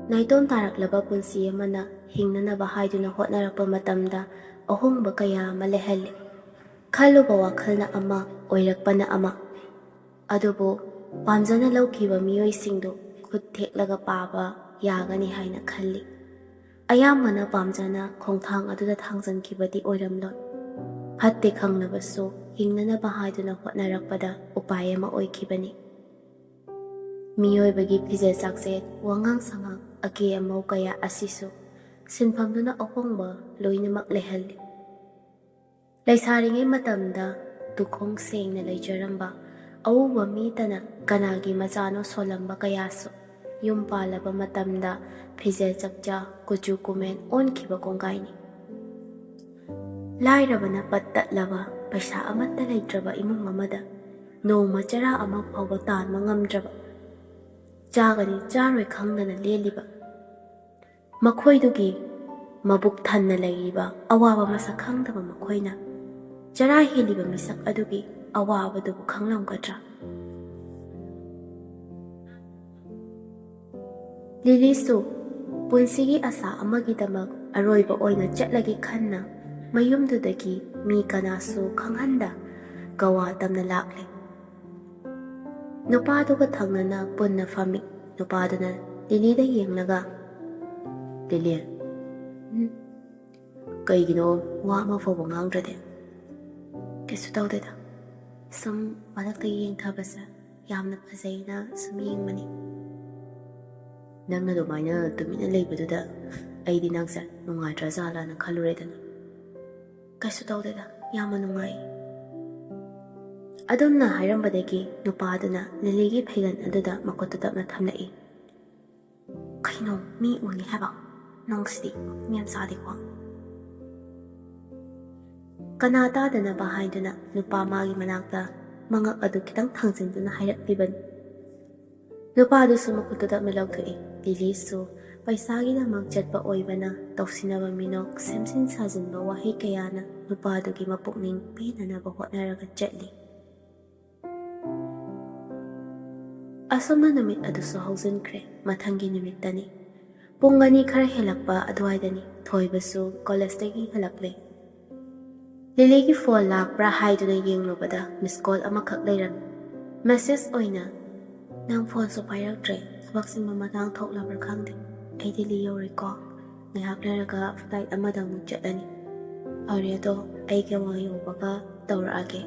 ꯅꯥꯏꯇꯣꯝ ꯇꯥꯔꯛꯂꯕ ꯄꯨꯟꯁꯤ ꯑꯃꯅ ꯍꯤꯡꯅꯅꯕ ꯍꯥꯏꯗꯨꯅ ꯍꯣꯠꯅꯔꯛꯄ ꯃꯇꯝꯗ ꯑꯍꯣꯡꯕ ꯀꯌꯥ ꯑꯃ ꯂꯩꯍꯜꯂꯤ꯫ ꯈꯜꯂꯨꯕ ꯋꯥꯈꯜꯅ ꯑꯃ, ꯑꯣꯏꯔꯛꯄꯅ ꯑꯃ꯫ ꯑꯗꯨꯕꯨ ꯄꯥꯝꯖꯅ ꯂꯧꯈꯤꯕ ꯃꯤꯑꯣꯏꯁꯤꯡꯗꯨ ꯈꯨꯠ ꯊꯦꯛꯂꯒ ꯄꯥꯕ ꯌꯥꯒꯅꯤ ꯍꯥꯏꯅ ꯈꯜꯂꯤ꯫ ꯑꯌꯥꯝꯕꯅ ꯄꯥꯝꯖꯅ ꯈꯣꯡꯊꯥꯡ ꯑꯗꯨꯗ ꯊꯥꯡꯖꯟꯈꯤꯕꯗꯤ ꯑꯣꯏꯔꯝꯂꯣꯏ꯫ ꯐꯠꯇꯦ ꯈꯪꯂꯕꯁꯨ ꯍꯤꯡꯅꯅꯕ ꯍꯥꯏꯗꯨꯅ ꯍꯣꯠꯅꯔꯛꯄꯗ ꯎꯄꯥꯏ ꯑꯃ ꯑꯣꯏꯈꯤꯕꯅꯤ꯫ ꯃꯤꯑꯣꯏꯕꯒꯤ ꯐꯤꯖꯦꯠ ꯆꯥꯛꯆꯦꯠ, ꯋꯥꯉꯥꯡ ꯁꯉꯥꯡ, ꯑꯀꯦ ꯑꯃꯧ ꯀꯌꯥ ꯑꯁꯤꯁꯨ ꯁꯤꯟꯐꯝꯗꯨꯅ ꯑꯍꯣꯡꯕ ꯂꯣꯏꯅꯃꯛ ꯂꯩꯍꯜꯂꯤ꯫ ꯂꯩꯁꯥꯔꯤꯉꯩ ꯃꯇꯝꯗ ꯇꯨꯈꯣꯡ ꯁꯦꯡꯅ ꯂꯩꯖꯔꯝꯕ, ꯑꯎꯕ ꯃꯤꯇꯅ ꯀꯅꯥꯒꯤ ꯃꯆꯥꯅꯣ ꯁꯣꯜꯂꯝꯕ ꯀꯌꯥꯁꯨ ꯌꯨꯝ ꯄꯥꯜꯂꯕ ꯃꯇꯝꯗ ꯐꯤꯖꯦꯠ ꯆꯛꯆꯥ, ꯀꯨꯆꯨ ꯀꯨꯃꯦꯟ ꯑꯣꯟꯈꯤꯕ ꯀꯣꯡꯒꯥꯏꯅꯤ꯫ ꯂꯥꯏꯔꯕꯅ ꯄꯠ ꯇꯠꯂꯕ, ꯄꯩꯁꯥ ꯑꯃꯠꯇ ꯂꯩꯇ꯭ꯔꯕ ꯏꯃꯨꯡ ꯑꯃꯗ ꯅꯣꯡꯃ ꯆꯔꯥ ꯑꯃ ꯐꯥꯎꯕ ꯇꯥꯟꯕ ꯉꯝꯗ꯭ꯔꯕ, ꯆꯥꯒꯅꯤ ꯆꯥꯔꯣꯏ ꯈꯪꯗꯅ ꯂꯦꯜꯂꯤꯕ ꯃꯈꯣꯏꯗꯨꯒꯤ ꯃꯕꯨꯛ ꯊꯟꯅ ꯂꯩꯔꯤꯕ ꯑꯋꯥꯕ ꯃꯁꯛ ꯈꯪꯗꯕ ꯃꯈꯣꯏꯅ ꯆꯔꯥ ꯍꯦꯜꯂꯤꯕ ꯃꯤꯁꯛ ꯑꯗꯨꯒꯤ ꯑꯋꯥꯕꯗꯨꯕꯨ ꯈꯪꯂꯝꯒꯗ꯭ꯔꯥ? ꯂꯤꯂꯤꯁꯨ ꯄꯨꯟꯁꯤꯒꯤ ꯑꯁꯥ ꯑꯃꯒꯤꯗꯃꯛ ꯑꯔꯣꯏꯕ ꯑꯣꯏꯅ ꯆꯠꯂꯒꯦ ꯈꯟꯅ ꯃꯌꯨꯝꯗꯨꯗꯒꯤ ꯃꯤ ꯀꯅꯥꯁꯨ ꯈꯪꯍꯟꯗ ꯒꯋꯥ ꯇꯝꯅ ꯂꯥꯛꯂꯦ꯫ ꯅꯨꯄꯥꯗꯨꯒ ꯊꯪꯅꯅ ꯄꯨꯟꯅ ꯐꯝꯃꯤ꯫ ꯅꯨꯄꯥꯗꯨꯅ ꯂꯤꯂꯤꯗ ꯌꯦꯡꯂꯒ, "ꯂꯤꯂꯤ, ꯀꯩꯒꯤꯅꯣ ꯋꯥ ꯑꯃ ꯐꯥꯎꯕ ꯉꯥꯡꯗ꯭ꯔꯗꯤ?" "ꯀꯩꯁꯨ ꯇꯧꯗꯦꯗ, ꯁꯨꯝ ꯃꯊꯛꯇ ꯌꯦꯡꯊꯕꯁꯦ ꯌꯥꯝꯅ ꯐꯖꯩꯅ ꯁꯨꯝ ꯌꯦꯡꯕꯅꯤ." "ꯅꯪꯅ ꯑꯗꯨꯃꯥꯏꯅ ꯇꯨꯃꯤꯟꯅ ꯂꯩꯕꯗꯨꯗ ꯑꯩꯗꯤ ꯅꯪꯁꯦ ꯅꯨꯡꯉꯥꯏꯇ꯭ꯔꯖꯥꯠꯂꯥꯅ ꯈꯜꯂꯨꯔꯦꯗꯅ." "ꯀꯩꯁꯨ ꯇꯧꯗꯦꯗ, ꯌꯥꯝꯅ ꯅꯨꯡꯉꯥꯏ." ꯑꯗꯨꯝꯅ ꯍꯥꯏꯔꯝꯕꯗꯒꯤ ꯅꯨꯄꯥꯗꯨꯅ ꯂꯤꯂꯤꯒꯤ ꯐꯩꯒꯟ ꯑꯗꯨꯗ ꯃꯈꯨꯠꯇꯨ ꯇꯞꯅ ꯊꯝꯂꯛꯏ꯫ "ꯀꯩꯅꯣ, ꯃꯤ ꯎꯅꯤ ꯍꯥꯏꯕ? ꯅꯪꯁꯤꯗꯤ ꯃꯤ ꯌꯥꯝ ꯆꯥꯗꯦꯀꯣ." ꯀꯅꯥ ꯇꯥꯗꯅꯕ ꯍꯥꯏꯗꯨꯅ ꯅꯨꯄꯥ ꯃꯥꯒꯤ ꯃꯅꯥꯛꯇ ꯃꯉꯛ ꯑꯗꯨ ꯈꯤꯇꯪ ꯊꯥꯡꯖꯤꯟꯗꯨꯅ ꯍꯥꯏꯔꯛꯂꯤꯕꯅꯤ꯫ ꯅꯨꯄꯥꯗꯨꯁꯨ ꯃꯈꯨꯠꯇꯨ ꯇꯞꯅ ꯂꯧꯊꯣꯛꯏ꯫ ꯂꯤꯂꯤꯁꯨ ꯄꯩꯁꯥꯒꯤꯗꯃꯛ ꯆꯠꯄ ꯑꯣꯏꯕꯅ ꯇꯧꯁꯤꯟꯅꯕ ꯃꯤꯅꯣꯛ, ꯁꯦꯝꯖꯤꯟ ꯁꯥꯖꯤꯟꯕ ꯋꯥꯍꯩ ꯀꯌꯥꯅ ꯅꯨꯄꯥꯗꯨꯒꯤ ꯃꯄꯨꯛꯅꯤꯡ ꯄꯦꯟꯅꯅꯕ ꯍꯣꯠꯅꯔꯒ ꯆꯠꯂꯤ꯫ ꯑꯁꯨꯝꯅ ꯅꯨꯃꯤꯠ ꯑꯗꯨꯁꯨ ꯍꯧꯖꯤꯟꯈ꯭ꯔꯦ꯫ ꯃꯊꯪꯒꯤ ꯅꯨꯃꯤꯠꯇꯅꯤ꯫ ꯄꯨꯡ 2 ꯈꯔ ꯍꯦꯜꯂꯛꯄ ꯑꯗꯨꯋꯥꯏꯗꯅꯤ꯫ ꯊꯣꯏꯕꯁꯨ ꯀꯣꯂꯦꯖꯇꯒꯤ ꯍꯜꯂꯛꯂꯦ꯫ ꯂꯤꯂꯤꯒꯤ ꯐꯣꯟ ꯂꯥꯛꯄ꯭ꯔꯥ ꯍꯥꯏꯗꯨꯅ ꯌꯦꯡꯂꯨꯕꯗ ꯃꯤꯁꯀꯣꯜ ꯑꯃꯈꯛ ꯂꯩꯔꯝꯃꯤ꯫ ꯃꯦꯁꯦꯖ ꯑꯣꯏꯅ, "ꯅꯪ ꯐꯣꯟꯁꯨ ꯄꯥꯏꯔꯛꯇ꯭ꯔꯦ, ꯊꯕꯛ ꯆꯤꯟꯕ ꯃꯇꯥꯡ ꯊꯣꯛꯂꯕ꯭ꯔꯥ ꯈꯪꯗꯦ. ꯑꯩ ꯗꯤꯜꯂꯤ ꯌꯧꯔꯦꯀꯣ. ꯉꯥꯏꯍꯥꯛ ꯂꯩꯔꯒ ꯐ꯭ꯂꯥꯏꯠ ꯑꯃꯗ ꯑꯃꯨꯛ ꯆꯠꯂꯅꯤ. ꯐꯔꯦ ꯑꯗꯣ ꯑꯩ ꯒꯋꯥ ꯌꯧꯕꯒ ꯇꯧꯔꯛꯑꯒꯦ."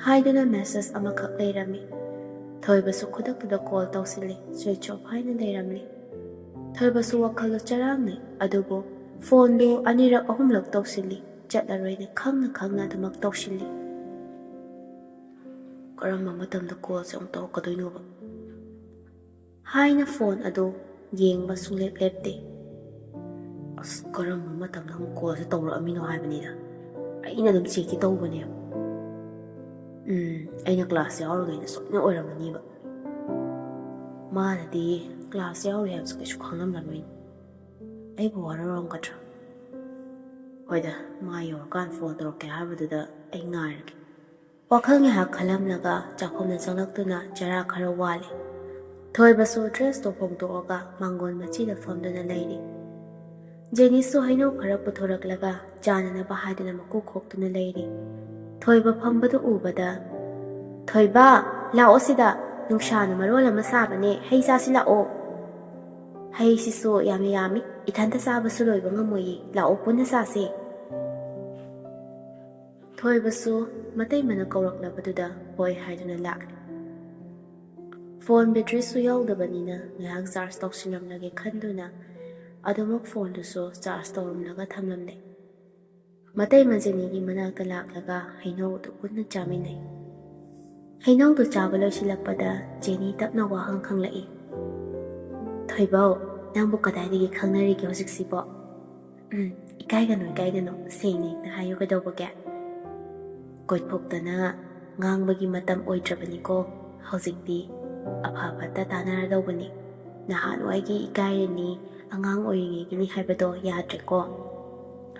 ꯍꯥꯏꯗꯨꯅ ꯃꯦꯁꯦꯖ ꯑꯃꯈꯛ ꯂꯩꯔꯝꯃꯤ꯫ ꯊꯣꯏꯕꯁꯨ ꯈꯨꯗꯛꯇꯨꯗ ꯀꯣꯜ ꯇꯧꯁꯤꯜꯂꯤ꯫ ꯁ꯭ꯋꯤꯆ ꯑꯣꯐ ꯍꯥꯏꯅ ꯂꯩꯔꯝꯂꯤ꯫ ꯊꯣꯏꯕꯁꯨ ꯋꯥꯈꯜꯗꯨ ꯆꯔꯥꯡꯅꯩ꯫ ꯑꯗꯨꯕꯨ ꯐꯣꯟꯗꯨ 2-3 ꯇꯧꯁꯤꯜꯂꯤ꯫ ꯆꯠꯂꯔꯣꯏꯅ ꯈꯪꯅ ꯈꯪꯅ ꯑꯗꯨꯃꯛ ꯇꯧꯁꯤꯜꯂꯤ꯫ ꯀꯔꯝꯕ ꯃꯇꯝꯗ ꯀꯣꯜꯁꯦ ꯑꯃꯨꯛ ꯇꯧꯔꯛꯀꯗꯣꯏꯅꯣꯕ ꯍꯥꯏꯅ ꯐꯣꯟ ꯑꯗꯨ ꯌꯦꯡꯕ ꯁꯨꯡꯂꯦꯞ ꯂꯦꯞꯇꯦ꯫ ꯑꯁ, ꯀꯔꯝꯕ ꯃꯇꯝꯗ ꯑꯃꯨꯛ ꯀꯣꯜꯁꯦ ꯇꯧꯔꯛꯑꯃꯤꯅꯣ ꯍꯥꯏꯕꯅꯤꯗ. ꯑꯩꯅ ꯑꯗꯨꯝ ꯆꯦꯛꯇꯤ ꯇꯧꯕꯅꯦꯕ. ꯑꯩꯅ ꯀ꯭ꯂꯥꯁ ꯌꯥꯎꯔꯤꯉꯩꯗ ꯁꯣꯏꯅ ꯑꯣꯏꯔꯝꯃꯅꯤꯕ. ꯃꯥꯅꯗꯤ ꯀ꯭ꯂꯥꯁ ꯌꯥꯎꯔꯤ ꯍꯥꯏꯕꯁꯨ ꯀꯩꯁꯨ ꯈꯪꯂꯝꯂꯔꯣꯏꯅꯤ. ꯑꯩꯕꯨ ꯋꯥꯔꯧꯔꯝꯒꯗ꯭ꯔꯥ? ꯍꯣꯏꯗ, ꯃꯥ ꯌꯧꯔꯀꯥꯟ ꯐꯣꯟ ꯇꯧꯔꯛꯀꯦ ꯍꯥꯏꯕꯗꯨꯗ ꯑꯩ ꯉꯥꯏꯔꯒꯦ꯫ ꯋꯥꯈꯜ ꯉꯥꯏꯍꯥꯛ ꯈꯜꯂꯝꯂꯒ ꯆꯥꯛꯈꯨꯝꯗ ꯆꯪꯂꯛꯇꯨꯅ ꯆꯔꯥ ꯈꯔ ꯋꯥꯜꯂꯤ꯫ ꯊꯣꯏꯕꯁꯨ ꯗ꯭ꯔꯦꯁꯇꯣ ꯍꯣꯡꯗꯣꯛꯑꯒ ꯃꯥꯡꯒꯣꯜ ꯃꯆꯤꯗ ꯐꯝꯗꯨꯅ ꯂꯩꯔꯤ꯫ ꯖꯦꯅꯤꯁꯁꯨ ꯍꯩꯅꯧ ꯈꯔ ꯄꯨꯊꯣꯔꯛꯂꯒ ꯆꯥꯅꯅꯕ ꯍꯥꯏꯗꯨꯅ ꯃꯀꯨ ꯈꯣꯛꯇꯨꯅ ꯂꯩꯔꯤ꯫ ꯊꯣꯏꯕ ꯐꯝꯕꯗꯨ ꯎꯕꯗ, "ꯊꯣꯏꯕ, ꯂꯥꯛꯑꯣ ꯁꯤꯗ. ꯅꯨꯡꯁꯥꯅ ꯃꯔꯣꯜ ꯑꯃ ꯁꯥꯕꯅꯦ. ꯍꯩ ꯆꯥꯁꯤ ꯂꯥꯛꯑꯣ." "ꯍꯩꯁꯤꯁꯨ ꯌꯥꯝꯅ ꯌꯥꯝꯃꯤ. ꯏꯊꯟꯇ ꯆꯥꯕꯁꯨ ꯂꯣꯏꯕ ꯉꯝꯃꯣꯏꯌꯦ. ꯂꯥꯛꯑꯣ ꯄꯨꯟꯅ ꯆꯥꯁꯦ." ꯊꯣꯏꯕꯁꯨ ꯃꯇꯩꯃꯅ ꯀꯧꯔꯛꯂꯕꯗꯨꯗ ꯍꯣꯏ ꯍꯥꯏꯗꯨꯅ ꯂꯥꯛꯂꯤ꯫ ꯐꯣꯟ ꯕꯦꯇ꯭ꯔꯤꯁꯨ ꯌꯥꯎꯗꯕꯅꯤꯅ ꯉꯥꯏꯍꯥꯛ ꯆꯥꯔꯖ ꯇꯧꯁꯤꯜꯂꯝꯂꯒꯦ ꯈꯟꯗꯨꯅ ꯑꯗꯨꯃꯛ ꯐꯣꯟꯗꯨꯁꯨ ꯆꯥꯔꯖ ꯇꯧꯔꯝꯂꯒ ꯊꯝꯂꯝꯂꯦ꯫ ꯃꯇꯩꯃ ꯖꯦꯅꯤꯒꯤ ꯃꯅꯥꯛꯇ ꯂꯥꯛꯂꯒ ꯍꯩꯅꯧꯗꯨ ꯄꯨꯟꯅ ꯆꯥꯃꯤꯟꯅꯩ꯫ ꯍꯩꯅꯧꯗꯨ ꯆꯥꯕ ꯂꯣꯏꯁꯤꯜꯂꯛꯄꯗ ꯖꯦꯅꯤ ꯇꯞꯅ ꯋꯥꯍꯪ ꯍꯪꯂꯛꯏ꯫ "ꯊꯣꯏꯕꯧ, ꯅꯪꯕꯨ ꯀꯗꯥꯏꯗꯒꯤ ꯈꯪꯅꯔꯤꯒꯦ ꯍꯧꯖꯤꯛꯁꯤꯕꯣ?" "ꯏꯀꯥꯏꯒꯅꯨ ꯏꯀꯥꯏꯒꯅꯨ, ꯁꯦꯡꯅ ꯍꯦꯛꯇ ꯍꯥꯏꯌꯨ, ꯀꯩꯗꯧꯕꯒꯦ? ꯀꯣꯏꯊꯣꯛꯇꯅ ꯉꯥꯡꯕꯒꯤ ꯃꯇꯝ ꯑꯣꯏꯗ꯭ꯔꯕꯅꯤꯀꯣ. ꯍꯧꯖꯤꯛꯇꯤ ꯑꯐ ꯐꯠꯇ ꯇꯥꯟꯅꯔꯗꯧꯕꯅꯤ. ꯅꯍꯥꯟꯋꯥꯏꯒꯤ ꯏꯀꯥꯏꯔꯅꯤ, ꯑꯉꯥꯡ ꯑꯣꯏꯔꯤꯉꯩꯒꯤꯅꯤ ꯍꯥꯏꯕꯗꯣ ꯌꯥꯗ꯭ꯔꯦꯀꯣ.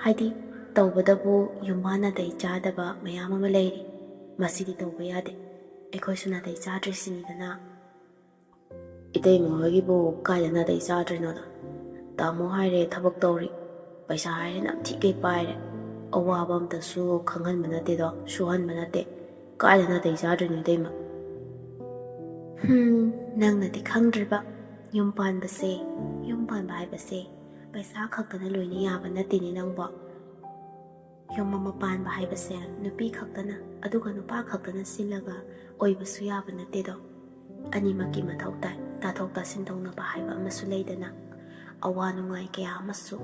ꯍꯥꯏꯗꯤ ꯇꯧꯕꯗꯕꯨ ꯌꯨꯝꯕꯥꯟ ꯅꯥꯇꯩ ꯆꯥꯗꯕ ꯃꯌꯥꯝ ꯑꯃ ꯂꯩꯔꯤ. ꯃꯁꯤꯗꯤ ꯇꯧꯕ ꯌꯥꯗꯦ. ꯑꯩꯈꯣꯏꯁꯨ ꯅꯥꯇꯩ ꯆꯥꯗ꯭ꯔꯤꯁꯤꯅꯤꯗꯅ." Itaima hoigibu kaida natai chadrinoda. Tamo haire thabak tawri. Paisa haire namthikei paire. Awaba amtasu khanghanba nate do, suhanba nate. Kaida natai chadrino itaima. Nangnadi khangdriba. Yum panbase, yum panba haibase. Paisa khaktana loina yaba natini nangba. Yum mama panba haibase, nupi khaktana, aduga nupa khaktana silaga, oibasu yaba nate do. Animaki mathau tai, tathok tasin taunaba haiba amasu leidana. Awa nungai kaya amasu.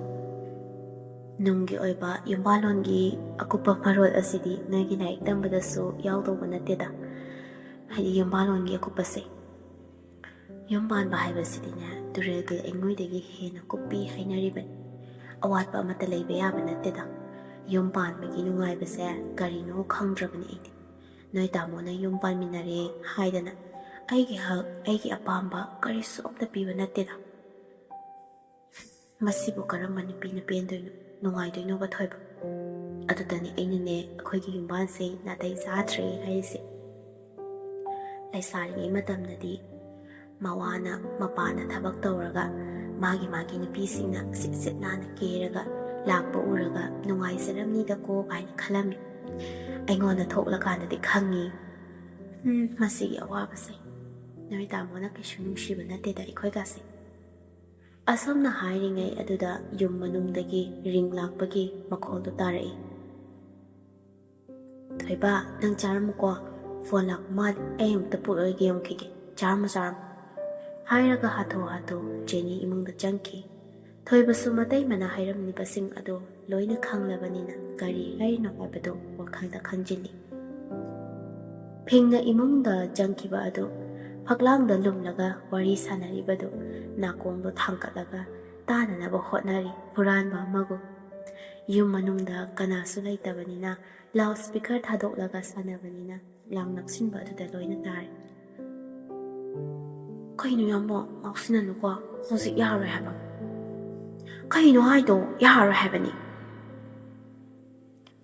Nunggi oiba yumbalongi akupa marol asidi nagi laik tambadasu yaudauba nateda. Haidi yumbalongi akupase. Yumban bahaibasidina durelga enguidagi hena kupi hainariban. Awatba amata leiba yaba nateda. Yumban bagi nungai base karino khangdrabani iti. Noi tamona yumban minare haidana. Aigi hak, aigi apamba karisu opta piba nateda. Masibu karamba nupi na pendoino nungaidoino ba thoiba. Adudani ainane akhoigi yumbanse natai chadre haise. Laisari matamnadi mawana mapana thabak tawraga magi nupisingna sit nana keraga lakpa uraga nungai saramnida ko kaina khalami. Aingonda thoklakandadi khangi. Masigi awabase. Noi tamona kishu nungsiba nateda ikhoigase. Asomna hairingai aduda yum manungdagi ring lakpagi makoldo tarai. Thoiba nang charamuko phone lak mal aim tapuroi game kike charmu. Hairaga hato Jenny imungda janki. Thoiba sumatai mana hairam ni basing ado loina khanglabanina gari hairino haibado wakhangda khanjili. Phingna imungda janki ba ado Paglangda lumlaga wari sanaribado nakongdo thangkatlaga tananaba hotnari puranba amago. Yum manungda kanasu laitabanina loudspeaker thadoklaga sanabanina langnaksinba aduda loina tare. Kaino yambo ngaksinanu ko hojik yaroi haba. Kaino haido yaroi habani.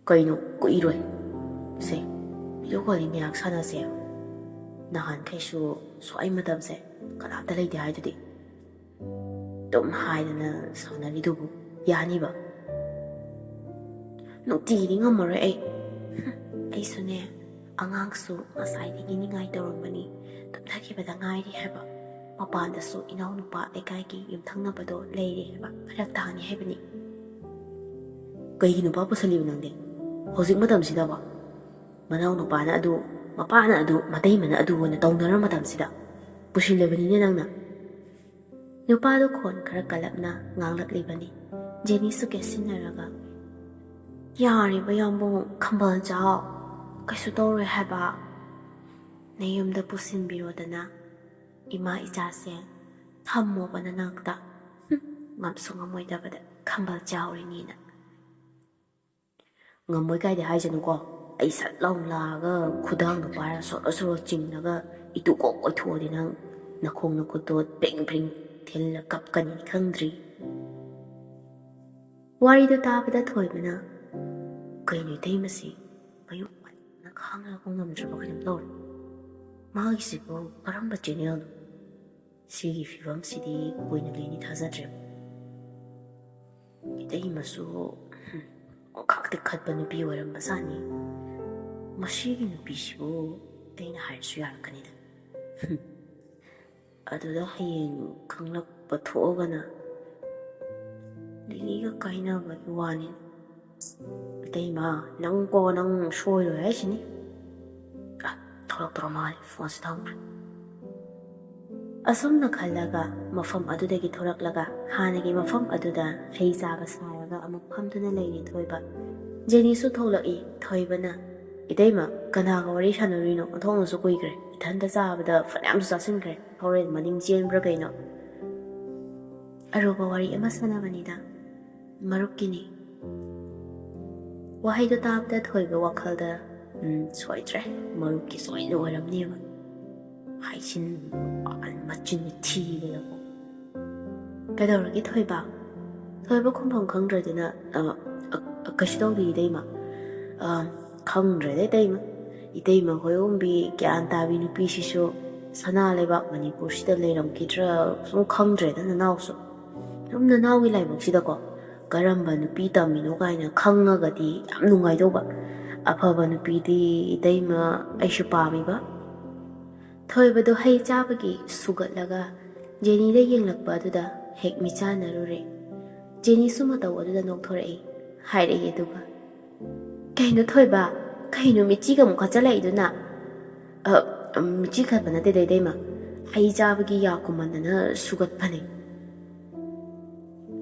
Kaino kuiroi. Se video calling yak sanase. Nahan kaisu soai matamse kanamta leide haidudi. Dum haidana saunaridubu yaniba. Nungtidi ngamore ai sune angangsu masaidigi ningai tawrambani tumthakibada ngairi haba. Mapandasu inaw nupa ekaigi yumthangnabado leire haba pharak tani haibani. Kaigi nupa pusaliba nangde hojik matamsida ba manaw nupana adu mapana adu matai mana adu wana taunara matamsida pusilabani nangna. Nupado khon khara kalapna nganglaklibani. Jenny su kesinaraga yariba yambo khambal jao kaisu tawre haba. Nayumda pusinbirodana ima ichase thammo bana nakta ngamsu ngamoidabada khambal jawrinina. Ngamoi kaide haijanu ko ai sat laga khudang no para soro chingnaga itu ko oithodi nang nakhong na kutot pring thilla kapkani khangdri. Wari da tabada thoibana kaino taimasi mayu na khangla ko ngamjaba kanam lor. Magi sibo karamba channel sigi fibam sidi koina leni thazadre. Itaimasu khakti khatba nupi waramba sani. Masigi nupisibo aina haisu yarakkanida. Aduda hayeng khanglakpa thoogana Liliga kainabagi wani. Itaima nangko nang soilo haisini. Tholok mali phone si thamkre. Asomna khalaga mafam adudagi thoraklaga hanagi mafam aduda rei chaba saraga amuk phamduna leiri thoiba. Jenny su tholaki thoibana Itaima kanaga wari sanarino athongna su kuigre ithanda chabada fanam su chasinkre horen maning chenbra kaino. Aruba wari ama sanabanida marukini. Wahaido tabda thoiba wakhalda soitre marukki soina waramneba. Haichin machin thibada ko. Kadawragi thoiba khumpham khangdradina kashidawdi Itaima. Khangdre de Itaima hoi ombi gyan tabi nupi siso ꯁꯅꯥ ꯂꯩꯕꯥꯛ ꯃꯅꯤꯄꯨꯔꯁꯤꯗ ꯂꯩꯔꯝꯈꯤꯗ꯭ꯔꯥ ꯁꯨꯝ ꯈꯪꯗ꯭ꯔꯦꯗ ꯅꯅꯥꯎꯁꯨ ꯁꯨꯝ ꯅꯅꯥꯎꯒꯤ ꯂꯥꯏꯕꯛꯁꯤꯗꯀꯣ ꯀꯔꯝꯕ ꯅꯨꯄꯤ ꯇꯝꯃꯤꯅꯣ ꯀꯥꯏꯅ ꯈꯪꯉꯒꯗꯤ ꯌꯥꯝ ꯅꯨꯡꯉꯥꯏꯗꯧꯕ ꯑꯐꯕ ꯅꯨꯄꯤꯗꯤ ꯏꯇꯩꯃ ꯑꯩꯁꯨ ꯄꯥꯝꯃꯤꯕ ꯊꯣꯏꯕꯗꯣ ꯍꯩ ꯆꯥꯕꯒꯤ ꯁꯨꯒꯠꯂꯒ ꯖꯦꯅꯤꯗ ꯌꯦꯡꯂꯛꯄ ꯑꯗꯨꯗ ꯍꯦꯛ ꯃꯤꯆꯥꯟꯅꯔꯨꯔꯦ ꯖꯦꯅꯤꯁꯨ ꯃꯇꯧ ꯑꯗꯨꯗ ꯅꯣꯛꯊꯣꯔꯛꯏ ꯍꯥꯏꯔꯛꯏ ꯑꯗꯨꯒ ꯀꯩꯅꯣ ꯊꯣꯏꯕ ꯀꯩꯅꯣ ꯃꯤꯆꯤꯒ ꯑꯃꯨꯛ ꯈꯠꯆꯜꯂꯛꯏꯗꯨꯅ ꯃꯤꯆꯤ ꯈꯠꯄ ꯅꯠꯇꯦꯗ ꯏꯇꯩꯃ ꯍꯩ ꯆꯥꯕꯒꯤ ꯌꯥ ꯀꯨꯝꯃꯟꯗꯅ ꯁꯨꯒꯠꯄꯅꯦ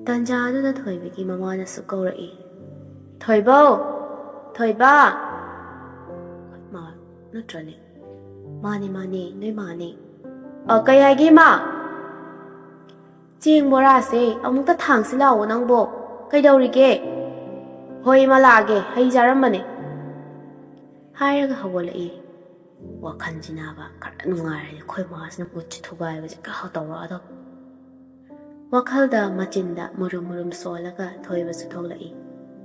ꯇꯟꯖꯥ ꯑꯗꯨꯗ ꯊꯣꯏꯕꯒꯤ ꯃꯃꯥꯅꯁꯨ ꯀꯧꯔꯛꯏ ꯊꯣꯏꯕꯧ ꯊꯣꯏꯕ ꯃꯥ ꯅꯠꯇ꯭ꯔꯅꯦ ꯃꯥꯅꯦ ꯅꯣꯏ ꯃꯥꯅꯦ ꯀꯩ ꯍꯥꯏꯒꯦ ꯃꯥ ꯆꯦꯡ ꯕꯣꯔꯥꯁꯦ ꯑꯃꯨꯛꯇ ꯊꯥꯡꯁꯤ ꯂꯥꯛꯑꯣ ꯅꯪꯕꯣ ꯀꯩꯗꯧꯔꯤꯒꯦ ꯍꯣꯏ ꯏꯃꯥ ꯂꯥꯛꯑꯒꯦ ꯍꯩ ꯆꯥꯔꯝꯕꯅꯦ ꯍꯥꯏꯔꯒ ꯍꯧꯒꯠꯂꯛꯏ ꯋꯥꯈꯜꯁꯤꯅꯕ ꯈꯔ ꯅꯨꯡꯉꯥꯏꯔꯗꯤ ꯑꯩꯈꯣꯏ ꯃꯥꯁꯤꯅ ꯃꯨꯠꯁꯤ ꯊꯨꯒꯥꯏꯕꯁꯦ ꯀꯥ ꯇꯧꯔꯛꯑꯗꯣ ꯋꯥꯈꯜꯗ ꯃꯆꯤꯟꯗ ꯃꯨꯔꯨꯝ ꯁꯣꯜꯂꯒ ꯊꯣꯏꯕꯁꯨ ꯊꯣꯛꯂꯛꯏ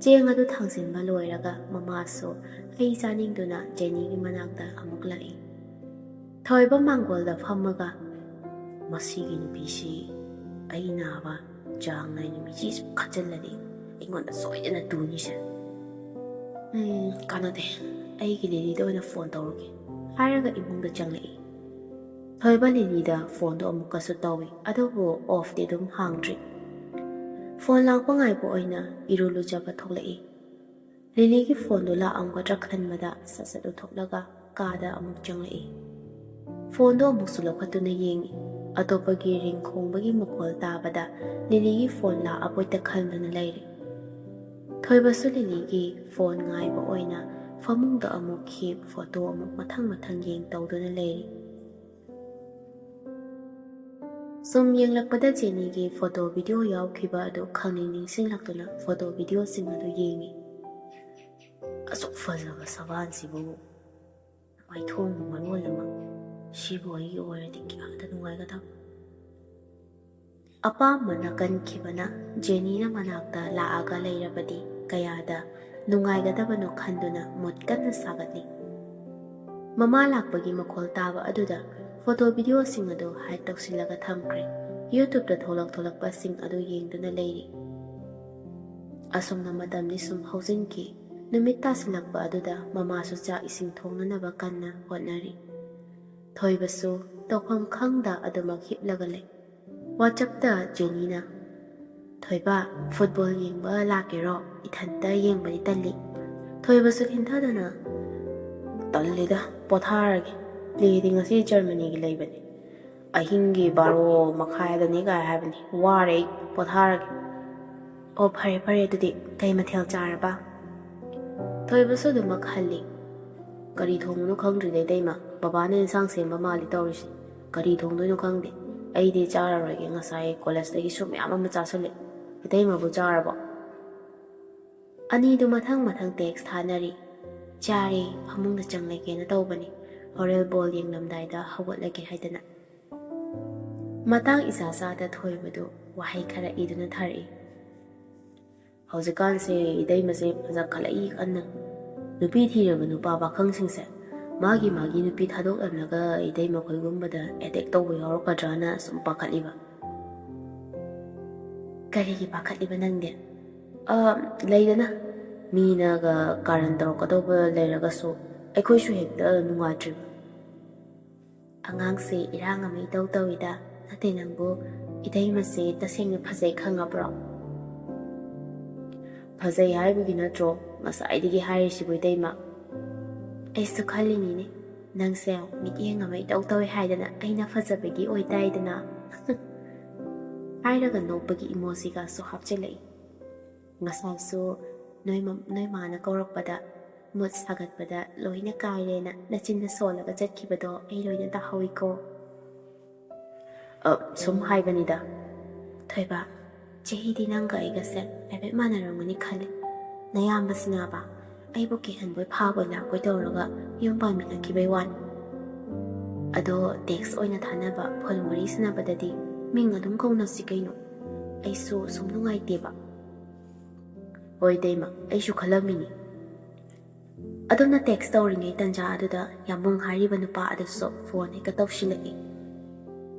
ꯆꯦꯡ ꯑꯗꯨ ꯊꯥꯡꯖꯤꯟꯕ ꯂꯣꯏꯔꯒ ꯃꯃꯥꯁꯨ ꯍꯩ ꯆꯥꯅꯤꯡꯗꯨꯅ ꯖꯦꯅꯤꯒꯤ ꯃꯅꯥꯛꯇ ꯑꯃꯨꯛ ꯂꯥꯛꯏ ꯊꯣꯏꯕ ꯃꯥꯡꯒꯣꯜꯗ ꯐꯝꯃꯒ ꯃꯁꯤꯒꯤ ꯅꯨꯄꯤꯁꯤ ꯑꯩ ꯅꯥꯕ ꯆꯥꯡ ꯅꯥꯏꯅ ꯃꯤꯆꯤꯁꯨ ꯈꯠꯆꯜꯂꯗꯤ ꯑꯩꯉꯣꯟꯗ ꯁꯣꯏꯗꯅ ꯇꯨꯅꯤꯁꯦ ꯀꯥꯟꯅꯗꯦ ꯑꯩꯒꯤ ꯂꯤꯂꯤꯗ ꯑꯣꯏꯅ ꯐꯣꯟ ꯇꯧꯔꯒꯦ ꯍꯥꯏꯔꯒ ꯏꯃꯨꯡꯗ ꯆꯪꯂꯛꯏ ꯊꯣꯏꯕ ꯂꯤꯂꯤꯗ ꯐꯣꯟꯗꯣ ꯑꯃꯨꯛꯀꯁꯨ ꯇꯧꯏ ꯑꯗꯨꯕꯨ ꯑꯣꯐꯇꯤ ꯑꯗꯨꯝ ꯍꯥꯡꯗ꯭ꯔꯤ ꯐꯣꯟ ꯂꯥꯛꯄ ꯉꯥꯏꯕ ꯑꯣꯏꯅ ꯏꯔꯨ ꯂꯨꯖꯕ ꯊꯣꯛꯂꯛꯏ ꯂꯤꯂꯤꯒꯤ ꯐꯣꯟꯗꯣ ꯂꯥꯛꯑꯝꯒꯗ꯭ꯔꯥ ꯈꯟꯕꯗ ꯁꯠ ꯎꯊꯣꯛꯂꯒ ꯀꯥꯗ ꯑꯃꯨꯛ ꯆꯪꯂꯛꯏ ꯐꯣꯟꯗꯣ ꯑꯃꯨꯛꯁꯨ ꯂꯧꯈꯠꯇꯨꯅ ꯌꯦꯡꯉꯤ ꯑꯇꯣꯞꯄꯒꯤ ꯔꯤꯡ ꯈꯣꯡꯕꯒꯤ ꯃꯈꯣꯜ ꯇꯥꯕꯗ ꯂꯤꯂꯤꯒꯤ ꯐꯣꯟ ꯂꯥꯛꯑꯕꯣꯏꯇ ꯈꯟꯗꯨꯅ ꯂꯩꯔꯤ ꯊꯣꯏꯕꯁꯨ ꯂꯤꯂꯤꯒꯤ ꯐꯣꯟ ꯉꯥꯏꯕ ꯑꯣꯏꯅ ꯐꯃꯨꯡꯗ ꯑꯃꯨꯛ ꯍꯤꯞ ꯐꯣꯇꯣ ꯑꯃꯨꯛ ꯃꯊꯪ ꯌꯦꯡ ꯇꯧꯗꯨꯅ ꯂꯩꯔꯤ ꯁꯨꯝ ꯌꯦꯡꯂꯛꯄꯗ ꯖꯦꯅꯤꯒꯤ ꯐꯣꯇꯣ ꯚꯤꯗꯤꯑꯣ ꯌꯥꯎꯈꯤꯕ ꯑꯗꯨ ꯈꯪꯅꯤꯡ ꯅꯤꯡꯁꯤꯡꯂꯛꯇꯨꯅ ꯐꯣꯇꯣ ꯚꯤꯗꯤꯑꯣꯁꯤꯡ ꯑꯗꯨ ꯌꯦꯡꯉꯤ ꯑꯁꯨꯛ ꯐꯖꯕ ꯁꯕꯥꯟꯁꯤꯕꯨ ꯃꯥꯏꯊꯣꯡꯕ ꯃꯔꯣꯜ ꯑꯃ ꯁꯤꯕꯨ ꯑꯩꯒꯤ ꯑꯣꯏꯔꯗꯤ ꯀꯌꯥꯗ ꯅꯨꯡꯉꯥꯏꯒꯗꯕ ꯑꯄꯥꯝꯕꯅ ꯀꯟꯈꯤꯕꯅ ꯖꯦꯅꯤꯅ ꯃꯅꯥꯛꯇ ꯂꯥꯛꯑꯒ ꯂꯩꯔꯕꯗꯤ ꯀꯌꯥꯗ ꯅꯨꯡꯉꯥꯏꯒꯗꯕꯅꯣ ꯈꯟꯗꯨꯅ ꯃꯨꯠ ꯀꯟꯅ ꯁꯥꯒꯠꯂꯤ ꯃꯃꯥ ꯂꯥꯛꯄꯒꯤ ꯃꯈꯣꯜ ꯇꯥꯕ ꯑꯗꯨꯗ ꯐꯣꯇꯣ ꯚꯤꯗꯤꯑꯣꯁꯤꯡ ꯑꯗꯨ ꯍꯥꯏꯠ ꯇꯧꯁꯤꯜꯂꯒ ꯊꯝꯈ꯭ꯔꯦ ꯌꯨꯇ꯭ꯌꯨꯕꯇ ꯊꯣꯛꯂꯛꯄꯁꯤꯡ ꯑꯗꯨ ꯌꯦꯡꯗꯨꯅ ꯂꯩꯔꯤ ꯑꯁꯨꯝꯅ ꯃꯇꯝꯗꯤ ꯁꯨꯝ ꯍꯧꯖꯤꯟꯈꯤ ꯅꯨꯃꯤꯠ ꯇꯥꯁꯤꯜꯂꯛꯄ ꯑꯗꯨꯗ ꯃꯃꯥꯁꯨ ꯆꯥꯛ ꯏꯁꯤꯡ ꯊꯣꯡꯅꯅꯕ ꯀꯟꯅ ꯍꯣꯠꯅꯔꯤ ꯊꯣꯏꯕꯁꯨ ꯇꯧꯐꯝ ꯈꯪꯗ ꯑꯗꯨꯃꯛ ꯍꯤꯞꯂꯒ ꯂꯩ ꯋꯥꯆꯞꯇ ꯖꯦꯅꯤꯅ ꯊꯣꯏꯕ ꯐꯨꯠꯕꯣꯜ ꯌꯦꯡꯕ ꯂꯥꯛꯀꯦꯔꯣ ꯏꯊꯟꯇ ꯌꯦꯡꯕꯗꯤ ꯇꯜꯂꯤ ꯊꯣꯏꯕꯁꯨ ꯊꯤꯟꯊꯗꯅ ꯇꯜꯂꯤꯗ ꯄꯣꯊꯥꯔꯒꯦ ꯄ꯭ꯂꯦꯗꯤ ꯉꯁꯤ ꯖꯔꯃꯅꯤꯒꯤ ꯂꯩꯕꯅꯤ ꯑꯍꯤꯡꯒꯤ 12:30 ꯀꯥꯏ ꯍꯥꯏꯕꯅꯤ ꯋꯥꯔꯦ ꯑꯩ ꯄꯣꯊꯥꯔꯒꯦ ꯑꯣ ꯐꯔꯦ ꯑꯗꯨꯗꯤ ꯀꯩ ꯃꯊꯦꯜ ꯆꯥꯔꯕ ꯊꯣꯏꯕꯁꯨ ꯑꯗꯨꯃꯛ ꯍꯜꯂꯤ ꯀꯔꯤ ꯊꯣꯡꯕꯅꯣ ꯈꯪꯗ꯭ꯔꯤꯗ ꯏꯇꯩꯃ ꯕꯕꯥꯅ ꯏꯟꯁꯥꯡ ꯁꯦꯝꯕ ꯃꯥꯜꯂꯤ ꯇꯧꯔꯤꯁꯦ ꯀꯔꯤ ꯊꯣꯡꯗꯣꯏꯅꯣ ꯈꯪꯗꯦ ꯑꯩꯗꯤ ꯆꯥꯔꯔꯣꯏꯒꯦ ꯉꯁꯥꯏ ꯀꯣꯂꯦꯖꯇꯒꯤꯁꯨ ꯃꯌꯥꯝ ꯑꯃ ꯆꯥꯁꯤꯜꯂꯦ ꯏꯇꯩꯃꯕꯨ ꯆꯥꯔꯕꯣ ꯑꯅꯤꯗꯨ ꯃꯊꯪ ꯇꯦꯛꯁ ꯊꯥꯅꯔꯤ ꯆꯥꯔꯦ ꯐꯃꯨꯡꯗ ꯆꯪꯂꯒꯦꯅ ꯇꯧꯕꯅꯤ ꯍꯣꯔꯦꯟ ꯕꯣꯜ ꯌꯦꯡꯂꯝꯗꯥꯏꯗ ꯍꯧꯒꯠꯂꯒꯦ ꯍꯥꯏꯗꯅ ꯃꯇꯥꯡ ꯏꯆꯥ ꯆꯥꯗ ꯊꯣꯏꯕꯗꯨ ꯋꯥꯍꯩ ꯈꯔ ꯏꯗꯨꯅ ꯊꯥꯔꯛꯏ ꯍꯧꯖꯤꯛꯀꯥꯟꯁꯦ ꯏꯇꯩꯃꯁꯦ ꯐꯖꯈꯠꯂꯛꯏ ꯀꯟꯅ ꯅꯨꯄꯤ ꯊꯤꯔꯕ ꯅꯨꯄꯥ ꯄꯥꯈꯪꯁꯤꯡꯁꯦ ꯃꯥꯒꯤ ꯅꯨꯄꯤ ꯊꯥꯗꯣꯛꯂꯝꯂꯒ ꯏꯇꯩꯃ ꯈꯣꯏꯒꯨꯝꯕꯗ ꯑꯦꯇꯦꯛ ꯇꯧꯕ ꯌꯥꯎꯔꯛꯀꯗ꯭ꯔꯥꯅ ꯁꯨꯝ ꯄꯥꯈꯠꯂꯤꯕ ꯀꯔꯤꯒꯤ ꯄꯥꯈꯠꯂꯤꯕ ꯅꯪꯗꯤ ꯂꯩꯗꯅ ꯃꯤꯅꯒ ꯀꯥꯔꯟ ꯇꯧꯔꯛꯀꯗꯧꯕ ꯂꯩꯔꯒꯁꯨ ꯑꯩꯈꯣꯏꯁꯨ ꯍꯦꯛꯇ ꯅꯨꯡꯉꯥꯏꯇ꯭ꯔꯤꯕ ꯑꯉꯥꯡꯁꯦ ꯏꯔꯥꯡ ꯑꯃ ꯏꯇꯧ ꯇꯧꯏꯗ ꯅꯠꯇꯦ ꯅꯪꯕꯨ ꯏꯇꯩꯃꯁꯦ ꯇꯁꯦꯡꯅ ꯐꯖꯩ ꯈꯪꯉꯕ꯭ꯔꯣ ꯐꯖꯩ ꯍꯥꯏꯕꯒꯤ ꯅꯠꯇ꯭ꯔꯣ ꯉꯁꯥꯏꯗꯒꯤ ꯍꯥꯏꯔꯤꯁꯤꯕꯨ ꯏꯇꯩꯃ ꯑꯩꯁꯨ ꯈꯜꯂꯤꯅꯤꯅꯦ ꯅꯪꯁꯦ ꯃꯤꯠꯌꯦꯡ ꯑꯃ ꯏꯇꯧ ꯇꯧꯏ ꯍꯥꯏꯗꯅ ꯑꯩꯅ ꯐꯖꯕꯒꯤ ꯑꯣꯏꯗꯥꯏꯗꯅ ꯍꯥꯏꯔꯒ ꯅꯣꯛꯄꯒꯤ ꯏꯃꯣꯖꯤꯒꯁꯨ ꯍꯥꯞꯆꯤꯜꯂꯛꯏ ꯉꯁꯥꯏꯁꯨ ꯅꯣꯏ ꯃꯥꯅ ꯀꯧꯔꯛꯄꯗ ꯃꯨꯠ ꯁꯥꯒꯠꯄꯗ ꯂꯣꯏꯅ ꯀꯥꯏꯔꯦꯅ ꯅꯆꯤꯟꯗ ꯁꯣꯜꯂꯒ ꯆꯠꯈꯤꯕꯗꯣ ꯑꯩ ꯂꯣꯏꯅ ꯇꯥꯍꯧꯏꯀꯣ ꯁꯨꯝ ꯍꯥꯏꯕꯅꯤꯗ ꯊꯣꯏꯕ ꯆꯍꯤꯗꯤ ꯅꯪꯒ ꯑꯩꯒꯁꯦ ꯍꯥꯏꯐꯦꯠ ꯃꯥꯟꯅꯔꯝꯒꯅꯤ ꯈꯜꯂꯤ ꯅꯌꯥꯝꯕꯁꯤꯅꯕ ꯑꯩꯕꯨ ꯀꯤꯍꯟꯕꯣꯏ ꯐꯥꯕꯣꯏ ꯂꯥꯛꯄꯣꯏ ꯇꯧꯔꯒ ꯌꯨꯝ ꯄꯥꯟꯃꯤꯟꯅꯈꯤꯕꯩ ꯋꯥꯅꯤ ꯑꯗꯣ ꯇꯦꯛꯁ ꯑꯣꯏꯅ ꯊꯥꯅꯕ ꯐꯣꯟ ꯋꯥꯔꯤ ꯁꯥꯟꯅꯕꯗꯗꯤ ꯃꯤꯡ ꯑꯗꯨꯝ ꯀꯧꯅꯁꯤ ꯀꯩꯅꯣ ꯑꯩꯁꯨ ꯁꯨꯝ ꯅꯨꯡꯉꯥꯏꯇꯦꯕ ꯍꯣꯏ ꯏꯇꯩꯃ ꯑꯩꯁꯨ ꯈꯜꯂꯝꯃꯤꯅꯤ ꯑꯗꯨꯝꯅ ꯇꯦꯛꯁ ꯇꯧꯔꯤꯉꯩ ꯇꯟꯖꯥ ꯑꯗꯨꯗ ꯌꯥꯝꯕꯨꯡ ꯍꯥꯏꯔꯤꯕ ꯅꯨꯄꯥ ꯑꯗꯨꯁꯨ ꯐꯣꯟ ꯍꯦꯛꯇ ꯇꯧꯁꯤꯜꯂꯛꯏ꯫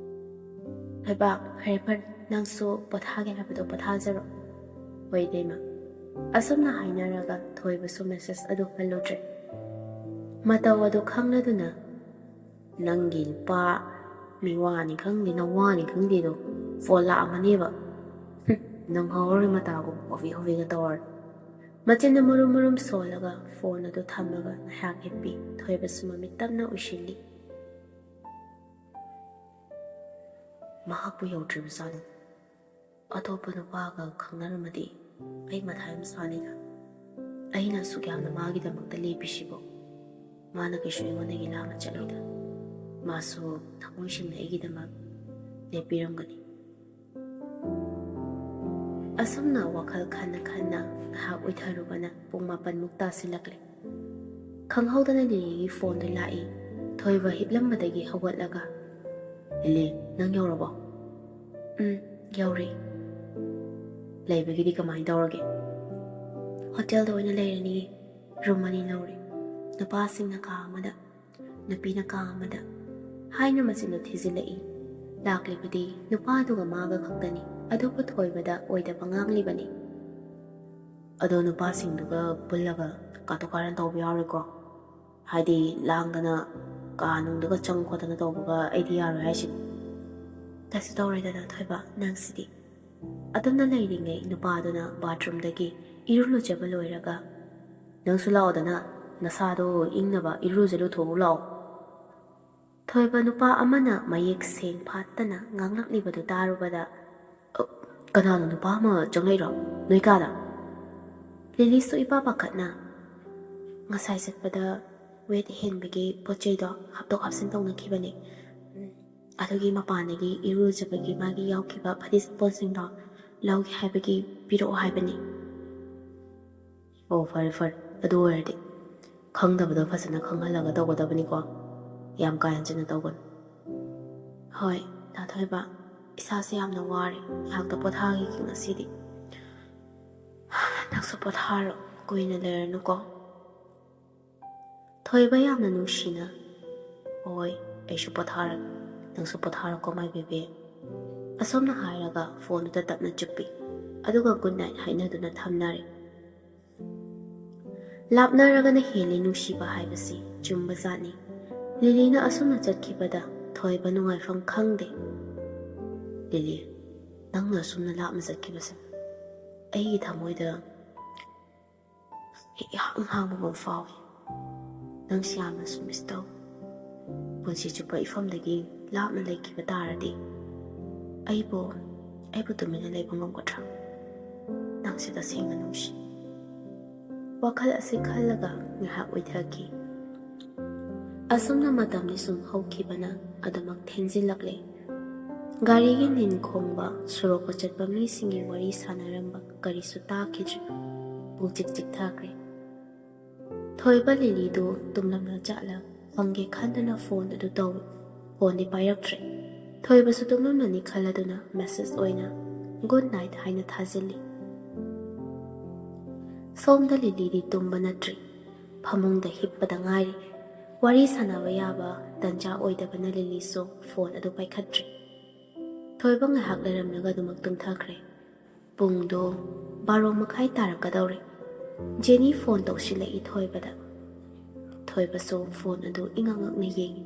ꯊꯣꯏꯕ, ꯐꯔꯦ ꯐꯔꯦ, ꯅꯪꯁꯨ ꯄꯣꯊꯥꯒꯦ ꯍꯥꯏꯕꯗꯣ ꯄꯣꯊꯥꯖꯔꯣ꯫ ꯍꯣꯏ ꯏꯇꯩꯃ꯫ ꯑꯁꯨꯝꯅ ꯍꯥꯏꯅꯔꯒ ꯊꯣꯏꯕꯁꯨ ꯃꯦꯁꯦꯖ ꯑꯗꯨ ꯍꯜꯂꯨꯗ꯭ꯔꯦ꯫ ꯃꯇꯧ ꯑꯗꯨ ꯈꯪꯂꯗꯨꯅ ꯅꯪꯒꯤ ꯅꯨꯄꯥ ꯃꯤꯋꯥꯅꯤ ꯈꯪꯗꯦ ꯅꯋꯥꯅꯤ ꯈꯪꯗꯦꯗꯣ ꯐꯣꯟ ꯂꯥꯛꯑꯝꯃꯅꯦꯕ꯫ ꯅꯪ ꯍꯧꯔꯤ ꯃꯇꯥꯒꯨꯝ ꯍꯣꯕꯤ ꯍꯣꯕꯤꯒ ꯇꯧꯔ꯫ ꯃꯆꯤꯟꯅ ꯃꯨꯔꯨꯝ ꯃꯨꯔꯨꯝ ꯁꯣꯜꯂꯒ ꯐꯣꯟ ꯑꯗꯨ ꯊꯝꯂꯒ ꯉꯥꯏꯍꯥꯛ ꯍꯤꯞꯄꯤ꯫ ꯊꯣꯏꯕꯁꯨ ꯃꯃꯤꯠ ꯇꯞꯅ ꯎꯏꯁꯤꯜꯂꯤ꯫ ꯃꯍꯥꯛꯄꯨ ꯌꯧꯗ꯭ꯔꯤꯕꯖꯥꯠꯂꯣ? ꯑꯇꯣꯞꯄ ꯅꯨꯄꯥꯒ ꯈꯪꯅꯔꯝꯃꯗꯤ ꯑꯩ ꯃꯊꯥ ꯌꯥꯝ ꯁꯥꯅꯤꯗ꯫ ꯑꯩꯅ ꯑꯁꯨꯛ ꯌꯥꯝꯅ ꯃꯥꯒꯤꯗꯃꯛꯇ ꯂꯦꯞꯄꯤꯁꯤꯕꯨ ꯃꯥꯅ ꯀꯩꯁꯨ ꯑꯩꯉꯣꯟꯗꯒꯤ ꯂꯥꯞꯅ ꯆꯠꯂꯣꯏꯗ꯫ ꯃꯥꯁꯨ ꯊꯃꯣꯏ ꯁꯦꯡꯅ ꯑꯩꯒꯤꯗꯃꯛ ꯂꯦꯞꯄꯤꯔꯝꯒꯅꯤ꯫ ꯑꯁꯨꯝꯅ ꯋꯥꯈꯜ ꯈꯟꯅ ꯈꯟꯅ ꯉꯥꯏꯍꯥꯛ ꯎꯏꯊꯔꯨꯕꯅ ꯄꯨꯡ 9ꯃꯨꯛ ꯇꯥꯁꯤꯜꯂꯛꯂꯦ꯫ ꯈꯪꯍꯧꯗꯅ ꯂꯤꯂꯤꯒꯤ ꯐꯣꯟꯗꯨ ꯂꯥꯛꯏ꯫ ꯊꯣꯏꯕ ꯍꯤꯞꯂꯝꯕꯗꯒꯤ ꯍꯧꯒꯠꯂꯒ, ꯂꯤꯂꯤ, ꯅꯪ ꯌꯧꯔꯕꯣ? ꯌꯧꯔꯦ꯫ ꯂꯩꯕꯒꯤꯗꯤ ꯀꯃꯥꯏꯅ ꯇꯧꯔꯒꯦ? ꯍꯣꯇꯦꯜꯗ ꯑꯣꯏꯅ ꯂꯩꯔꯅꯤꯌꯦ꯫ ꯔꯨꯝ 2 ꯂꯧꯔꯦ꯫ ꯅꯨꯄꯥꯁꯤꯡꯅ ꯀꯥ ꯑꯃꯗ, ꯅꯨꯄꯤꯅ ꯀꯥ ꯑꯃꯗ ꯍꯥꯏꯅ ꯃꯆꯤꯟꯗꯨ ꯊꯤꯖꯤꯜꯂꯛꯏ꯫ ꯂꯥꯛꯂꯤꯕꯗꯤ ꯅꯨꯄꯥꯗꯨꯒ ꯃꯥꯒ ꯈꯛꯇꯅꯤ꯫ ꯑꯗꯨꯕꯨ ꯊꯣꯏꯕꯗ ꯑꯣꯏꯗꯕ ꯉꯥꯡꯂꯤꯕꯅꯤ꯫ ꯑꯗꯣ ꯅꯨꯄꯥꯁꯤꯡꯗꯨꯒ ꯄꯨꯜꯂꯒ ꯀꯥꯇꯨ ꯀꯥꯔꯟ ꯇꯧꯕ ꯌꯥꯎꯔꯣꯏꯀꯣ? ꯍꯥꯏꯗꯤ ꯂꯥꯡꯗꯅ ꯀꯥ ꯅꯨꯡꯗꯒ ꯆꯪ ꯈꯣꯠꯇꯅ ꯇꯧꯕꯒ ꯑꯩꯗꯤ ꯌꯥꯔꯣꯏ ꯍꯥꯏꯁꯤꯅꯤ꯫ ꯀꯩꯁꯨ ꯇꯧꯔꯣꯏꯗꯅ ꯊꯣꯏꯕ, ꯅꯪꯁꯤꯗꯤ꯫ ꯑꯗꯨꯝꯅ ꯂꯩꯔꯤꯉꯩ ꯅꯨꯄꯥꯗꯨꯅ ꯕꯥꯊꯔꯨꯝꯗꯒꯤ ꯏꯔꯨ ꯂꯨꯖꯕ ꯂꯣꯏꯔꯒ, ꯅꯪꯁꯨ ꯂꯥꯛꯑꯣꯗꯅ, ꯅꯁꯥꯗꯣ ꯏꯪꯅꯕ ꯏꯔꯨꯖ ꯂꯨꯊꯣꯛꯎ ꯂꯥꯛꯑꯣ꯫ ꯊꯣꯏꯕ ꯅꯨꯄꯥ ꯑꯃꯅ ꯃꯌꯦꯛ ꯁꯦꯡ ꯐꯥꯠꯇꯅ ꯉꯥꯡꯂꯛꯂꯤꯕꯗꯨ ꯇꯥꯔꯨꯕꯗ, ꯀꯅꯥꯅꯣ ꯅꯨꯄꯥ ꯑꯃ ꯆꯪꯂꯛꯏꯔꯣ ꯅꯣꯏ ꯀꯥꯗ? ꯂꯤꯂꯤꯁꯨ ꯏꯄꯥ ꯄꯥꯈꯠꯅ, ꯉꯁꯥꯏ ꯆꯠꯄꯗ ꯋꯦꯠ ꯍꯦꯟꯕꯒꯤ ꯄꯣꯠ ꯆꯩꯗꯣ ꯍꯥꯞꯇꯣꯛ ꯍꯥꯞꯆꯤꯟ ꯇꯧꯅꯈꯤꯕꯅꯦ꯫ ꯑꯗꯨꯒꯤ ꯃꯄꯥꯟꯗꯒꯤ ꯏꯔꯨꯖꯕꯒꯤ ꯃꯥꯒꯤ ꯌꯥꯎꯈꯤꯕ ꯐꯗꯤꯄꯣꯠꯁꯤꯡꯗꯣ ꯂꯧꯒꯦ ꯍꯥꯏꯕꯒꯤ ꯄꯤꯔꯛꯑꯣ ꯍꯥꯏꯕꯅꯤ꯫ ꯑꯣ ꯐꯔꯦ ꯐꯔꯦ, ꯑꯗꯨ ꯑꯣꯏꯔꯗꯤ ꯈꯪꯗꯕꯗꯣ ꯐꯖꯅ ꯈꯪꯍꯜꯂꯒ ꯇꯧꯒꯗꯕꯅꯤꯀꯣ, ꯌꯥꯝ ꯀꯥ ꯍꯦꯟꯖꯤꯟꯅ ꯇꯧꯒꯅꯨ꯫ ꯍꯣꯏ ꯗꯥ ꯊꯣꯏꯕ, ꯏꯁꯥꯁꯦ ꯌꯥꯝꯅ ꯋꯥꯔꯦ, ꯉꯥꯏꯍꯥꯛꯇ ꯄꯣꯊꯥꯈꯤꯒꯦ ꯉꯁꯤꯗꯤ꯫ ꯅꯪꯁꯨ ꯄꯣꯊꯥꯔꯣ, ꯀꯨꯏꯅ ꯂꯩꯔꯅꯨꯀꯣ꯫ ꯊꯣꯏꯕ ꯌꯥꯝꯅ ꯅꯨꯡꯁꯤꯅ, ꯍꯣꯏ ꯑꯩꯁꯨ ꯄꯣꯊꯥꯔꯒꯦ, ꯅꯪꯁꯨ ꯄꯣꯊꯥꯔꯣꯀꯣ ꯃꯥꯏ ꯕꯦꯕꯤ꯫ ꯑꯁꯣꯝꯅ ꯍꯥꯏꯔꯒ ꯐꯣꯟꯗꯨꯗ ꯇꯞꯅ ꯆꯨꯞꯄꯤ꯫ ꯑꯗꯨꯒ ꯒꯨꯗ ꯅꯥꯏꯠ ꯍꯥꯏꯅꯗꯨꯅ ꯊꯝꯅꯔꯦ꯫ ꯂꯥꯞꯅꯔꯒꯅ ꯍꯦꯜꯂꯤ ꯅꯨꯡꯁꯤꯕ ꯍꯥꯏꯕꯁꯤ ꯆꯨꯝꯕꯖꯥꯠꯅꯤ꯫ ꯂꯤꯂꯤꯅ ꯑꯁꯨꯝꯅ ꯆꯠꯈꯤꯕꯗ ꯊꯣꯏꯕ ꯅꯨꯡꯉꯥꯏꯐꯝ ꯈꯪꯗꯦ꯫ ꯂꯤꯂꯤ, ꯅꯪꯅ ꯑꯁꯨꯝꯅ ꯂꯥꯞꯅ ꯆꯠꯈꯤꯕꯁꯦ ꯑꯩꯒꯤ ꯊꯃꯣꯏꯗ ꯏꯍꯥꯡ ꯍꯥꯡꯕꯒꯨꯝ ꯐꯥꯎꯏ꯫ ꯅꯪꯁꯤ ꯌꯥꯝꯅꯁꯨ ꯃꯤꯁ ꯇꯧ꯫ ꯄꯨꯟꯁꯤ ꯆꯨꯞꯄ ꯏꯐꯝꯗꯒꯤ ꯂꯥꯞꯅ ꯂꯩꯈꯤꯕ ꯇꯥꯔꯗꯤ ꯑꯩꯕꯨ ꯇꯨꯃꯤꯟꯅ ꯂꯩꯕ ꯉꯝꯒꯗ꯭ꯔꯥ? ꯅꯪꯁꯤ ꯇꯁꯦꯡꯅ ꯅꯨꯡꯁꯤ꯫ ꯋꯥꯈꯜ ꯑꯁꯤ ꯈꯜꯂꯒ ꯉꯥꯏꯍꯥꯛ ꯎꯏꯊꯈꯤ꯫ ꯑꯁꯨꯝꯅ ꯃꯇꯝꯗꯤ ꯁꯨꯝ ꯍꯧꯈꯤꯕꯅ ꯑꯗꯨꯃꯛ ꯊꯦꯡꯖꯤꯜꯂꯛꯂꯦ꯫ ꯒꯥꯔꯤꯒꯤ ꯅꯤꯟ ꯈꯣꯡꯕ, ꯁꯣꯔꯣꯛꯄ ꯆꯠꯄ ꯃꯤꯁꯤꯡꯒꯤ ꯋꯥꯔꯤ ꯁꯥꯟꯅꯔꯝꯕ ꯀꯔꯤꯁꯨ ꯇꯥꯈꯤꯗ꯭ꯔꯦ꯫ ꯄꯨꯡꯆꯤꯛ ꯆꯤꯛꯊꯈ꯭ꯔꯦ꯫ ꯊꯣꯏꯕ ꯂꯤꯂꯤꯗꯨ ꯇꯨꯝꯂꯝꯂ ꯖꯥꯠꯂ ꯍꯪꯒꯦ ꯈꯟꯗꯨꯅ ꯐꯣꯟ ꯑꯗꯨ ꯇꯧꯏ꯫ ꯐꯣꯟꯗꯤ ꯄꯥꯏꯔꯛꯇ꯭ꯔꯦ꯫ ꯊꯣꯏꯕꯁꯨ ꯇꯨꯝꯂꯝꯂꯅꯤ ꯈꯜꯂꯗꯨꯅ ꯃꯦꯁꯦꯖ ꯑꯣꯏꯅ ꯒꯨꯗ ꯅꯥꯏꯠ ꯍꯥꯏꯅ ꯊꯥꯖꯤꯜꯂꯤ꯫ ꯁꯣꯝꯗ ꯂꯤꯂꯤꯗꯤ ꯇꯨꯝꯕ ꯅꯠꯇ꯭ꯔꯤ, ꯐꯃꯨꯡꯗ ꯍꯤꯞꯄꯗ ꯉꯥꯏꯔꯤ꯫ ꯋꯥꯔꯤ ꯁꯥꯟꯅꯕ ꯌꯥꯕ ꯇꯟꯖꯥ ꯑꯣꯏꯗꯕꯅ ꯂꯤꯂꯤꯁꯨ ꯐꯣꯟ ꯑꯗꯨ ꯄꯥꯏꯈꯠꯇ꯭ꯔꯤ꯫ ꯊꯣꯏꯕ ꯉꯥꯏꯍꯥꯛ ꯂꯩꯔꯝꯂꯒ ꯑꯗꯨꯃꯛ ꯇꯨꯝꯊꯈ꯭ꯔꯦ꯫ ꯄꯨꯡꯗꯣ 12:30 ꯇꯥꯔꯛꯀꯗꯧꯔꯦ꯫ ꯖꯦꯅꯤ ꯐꯣꯟ ꯇꯧꯁꯤꯜꯂꯛꯏ ꯊꯣꯏꯕꯗ꯫ ꯊꯣꯏꯕꯁꯨ ꯐꯣꯟ ꯑꯗꯨ ꯏꯉꯛ ꯉꯛꯅ ꯌꯦꯡꯉꯤ꯫